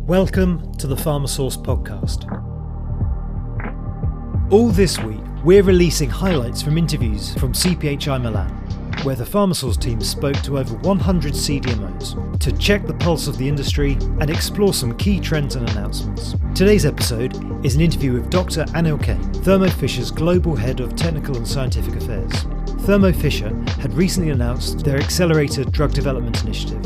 Welcome to the PharmaSource podcast. All this week, we're releasing highlights from interviews from CPHI Milan, where the PharmaSource team spoke to over 100 CDMOs to check the pulse of the industry and explore some key trends and announcements. Today's episode is an interview with Dr. Anil Kane, Thermo Fisher's Global Head of Technical and Scientific Affairs. Thermo Fisher had recently announced their Accelerator Drug Development initiative,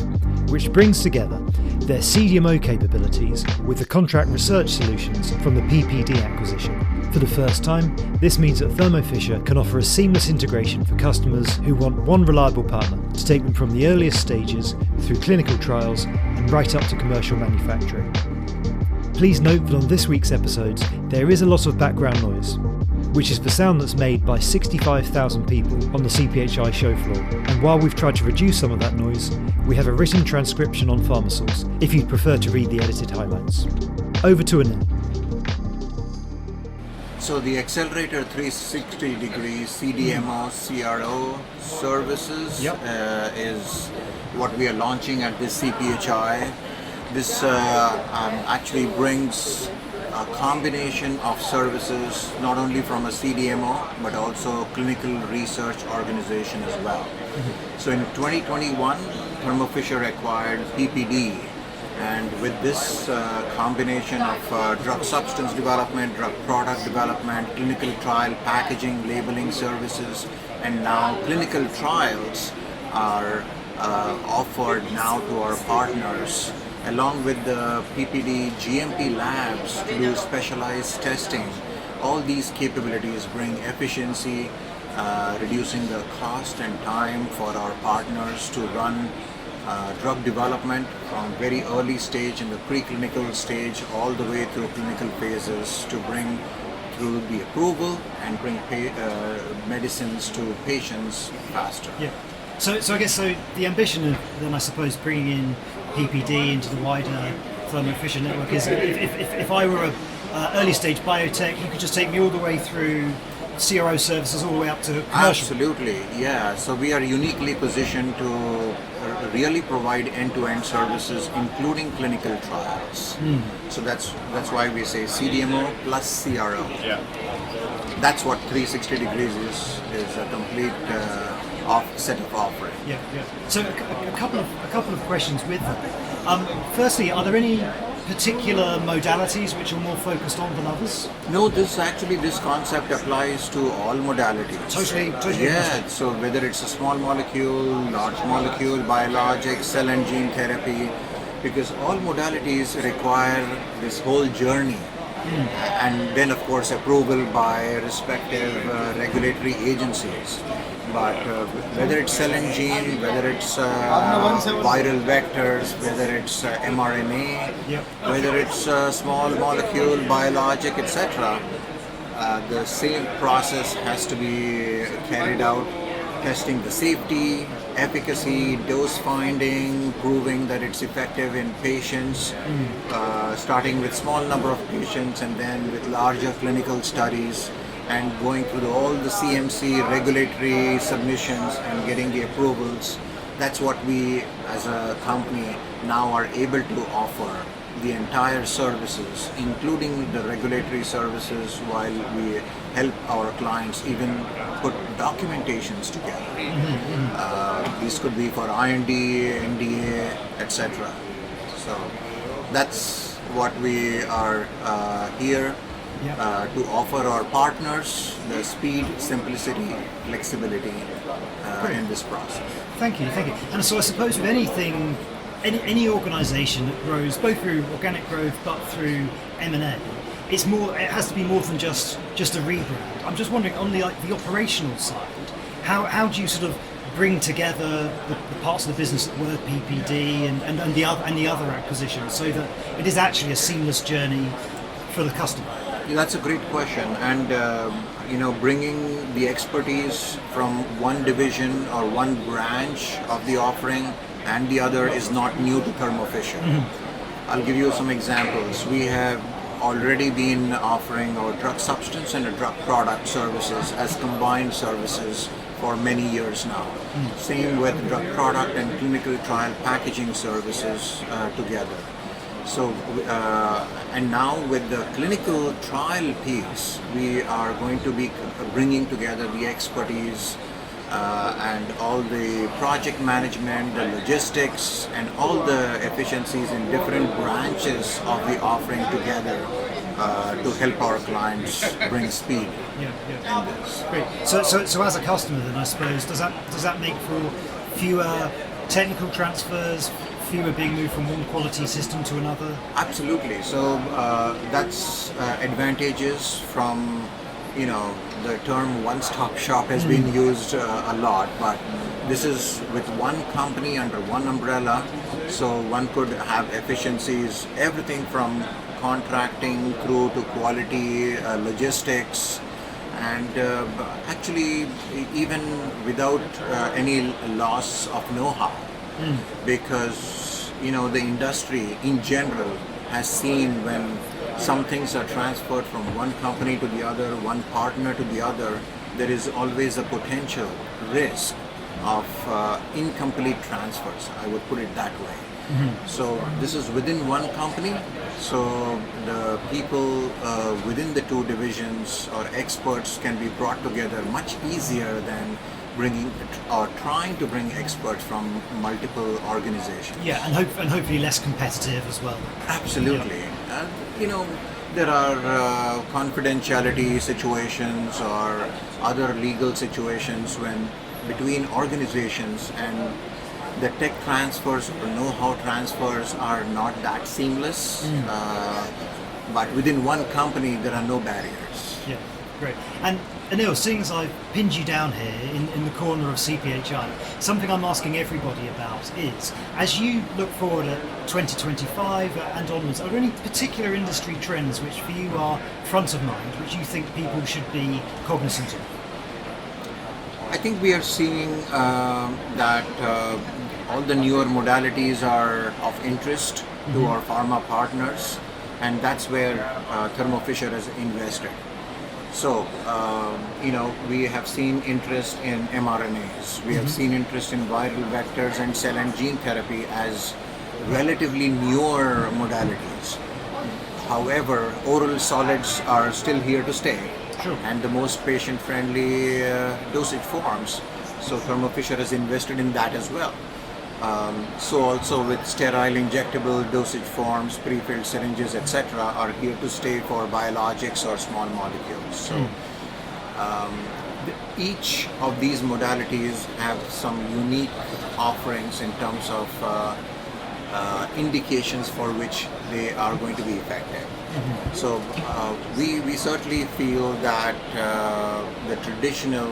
which brings together their CDMO capabilities with the contract research solutions from the PPD acquisition. For the first time, this means that Thermo Fisher can offer a seamless integration for customers who want one reliable partner to take them from the earliest stages through clinical trials and right up to commercial manufacturing. Please note that on this week's episodes, there is a lot of background noise, which is the sound that's made by 65,000 people on the CPHI show floor. And while we've tried to reduce some of that noise, we have a written transcription on PharmaSource if you'd prefer to read the edited highlights. Over to Anil. So the Accelerator 360 degree CDMO CRO services is what we are launching at this CPHI. This actually brings a combination of services not only from a CDMO but also clinical research organization as well. So in 2021, Thermo Fisher acquired PPD, and with this combination of drug substance development, drug product development, clinical trial packaging, labeling services, and now clinical trials are offered now to our partners, along with the PPD GMP labs to do specialized testing. All these capabilities bring efficiency, reducing the cost and time for our partners to run drug development from very early stage in the preclinical stage all the way through clinical phases to bring through the approval and bring medicines to patients faster. Yeah. So I guess the ambition of then I suppose bringing in PPD into the wider Thermo Fisher network is if I were a early stage biotech, you could just take me all the way through CRO services all the way up to commercial. Absolutely, yeah. So we are uniquely positioned to really provide end-to-end services, including clinical trials. So that's why we say CDMO plus CRO. Yeah. That's what 360 degrees is a complete set of offering. Yeah. So a couple of questions with that. Firstly, are there any particular modalities which are more focused on than others? No, this concept applies to all modalities. Totally. Yeah, so whether it's a small molecule, large molecule, biologic, cell and gene therapy, because all modalities require this whole journey. And then of course approval by respective regulatory agencies. But whether it's cell and gene, whether it's viral vectors, whether it's mRNA, whether it's small molecule, biologic, etc., the same process has to be carried out, testing the safety, efficacy, dose finding, proving that it's effective in patients, starting with small number of patients and then with larger clinical studies, and going through all the CMC regulatory submissions and getting the approvals. That's what we as a company now are able to offer, the entire services, including the regulatory services, while we help our clients even put documentations together. These could be for IND, NDA, etc. So that's what we are here to offer our partners, the speed, simplicity, flexibility in this process. Thank you. And so I suppose with anything, any organisation that grows both through organic growth but through M&A, it has to be more than just a rebrand. I'm just wondering, on the operational side, how do you sort of bring together the parts of the business that were PPD and the other acquisitions so that it is actually a seamless journey for the customer? Yeah, that's a great question, and bringing the expertise from one division or one branch of the offering and the other is not new to Thermo Fisher. I'll give you some examples. We have already been offering our drug substance and drug product services as combined services for many years now. Same with drug product and clinical trial packaging services together. So, and now with the clinical trial piece, we are going to be bringing together the expertise and all the project management, the logistics, and all the efficiencies in different branches of the offering together to help our clients bring speed. In this. Great. So as a customer, then I suppose does that make for fewer technical transfers, fewer being moved from one quality system to another? Absolutely. So that's advantages from, the term one-stop shop has been used a lot, but this is with one company under one umbrella, so one could have efficiencies, everything from contracting through to quality, logistics, and actually even without any loss of know-how, because the industry in general has seen when some things are transferred from one company to the other, one partner to the other, there is always a potential risk of incomplete transfers, I would put it that way. So this is within one company, so the people within the two divisions or experts can be brought together much easier than bringing or trying to bring experts from multiple organizations. Yeah, and hopefully less competitive as well. Absolutely. There are confidentiality situations or other legal situations when between organizations, and the tech transfers or know-how transfers are not that seamless. But within one company, there are no barriers. Yeah, great. And Anil, seeing as I've pinned you down here in the corner of CPHI, something I'm asking everybody about is, as you look forward at 2025 and onwards, are there any particular industry trends which for you are front of mind, which you think people should be cognizant of? I think we are seeing that all the newer modalities are of interest to our pharma partners, and that's where Thermo Fisher has invested. So, we have seen interest in mRNAs, we have seen interest in viral vectors and cell and gene therapy as relatively newer modalities. However, oral solids are still here to stay. Sure. And the most patient-friendly dosage forms. So Thermo Fisher has invested in that as well. So also with sterile injectable dosage forms, pre-filled syringes, etc., are here to stay for biologics or small molecules. So each of these modalities have some unique offerings in terms of indications for which they are going to be effective. So we certainly feel that the traditional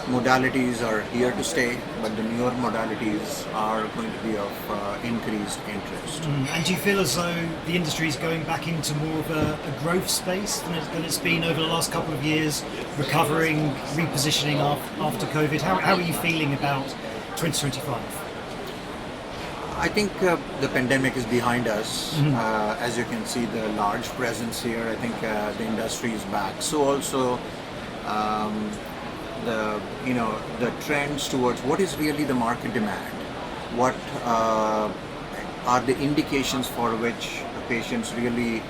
modalities are here to stay, but the newer modalities are going to be of increased interest. And do you feel as though the industry is going back into more of a growth space than it's been over the last couple of years, recovering, repositioning after COVID? How are you feeling about 2025? I think the pandemic is behind us. As you can see, the large presence here, I think the industry is back. So also the trends towards what is really the market demand, what are the indications for which patients really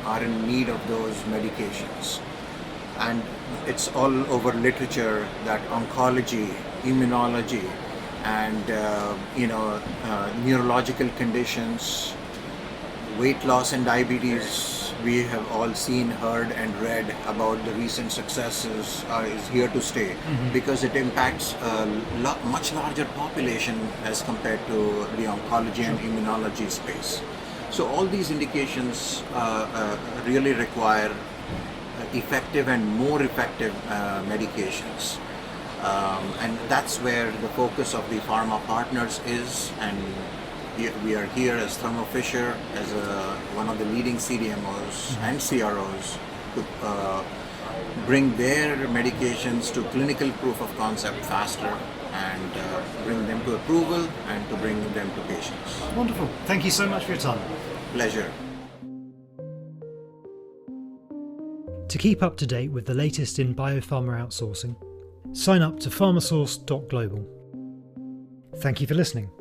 are in need of those medications. And it's all over literature that oncology, immunology, and neurological conditions, weight loss and diabetes, we have all seen, heard and read about the recent successes is here to stay because it impacts a much larger population as compared to the oncology and immunology space. So all these indications really require effective and more effective medications. And that's where the focus of the pharma partners is, and we are here as Thermo Fisher, as one of the leading CDMOs and CROs to bring their medications to clinical proof of concept faster and bring them to approval and to bring them to patients. Wonderful. Thank you so much for your time. Pleasure. To keep up to date with the latest in biopharma outsourcing, sign up to pharmasource.global. Thank you for listening.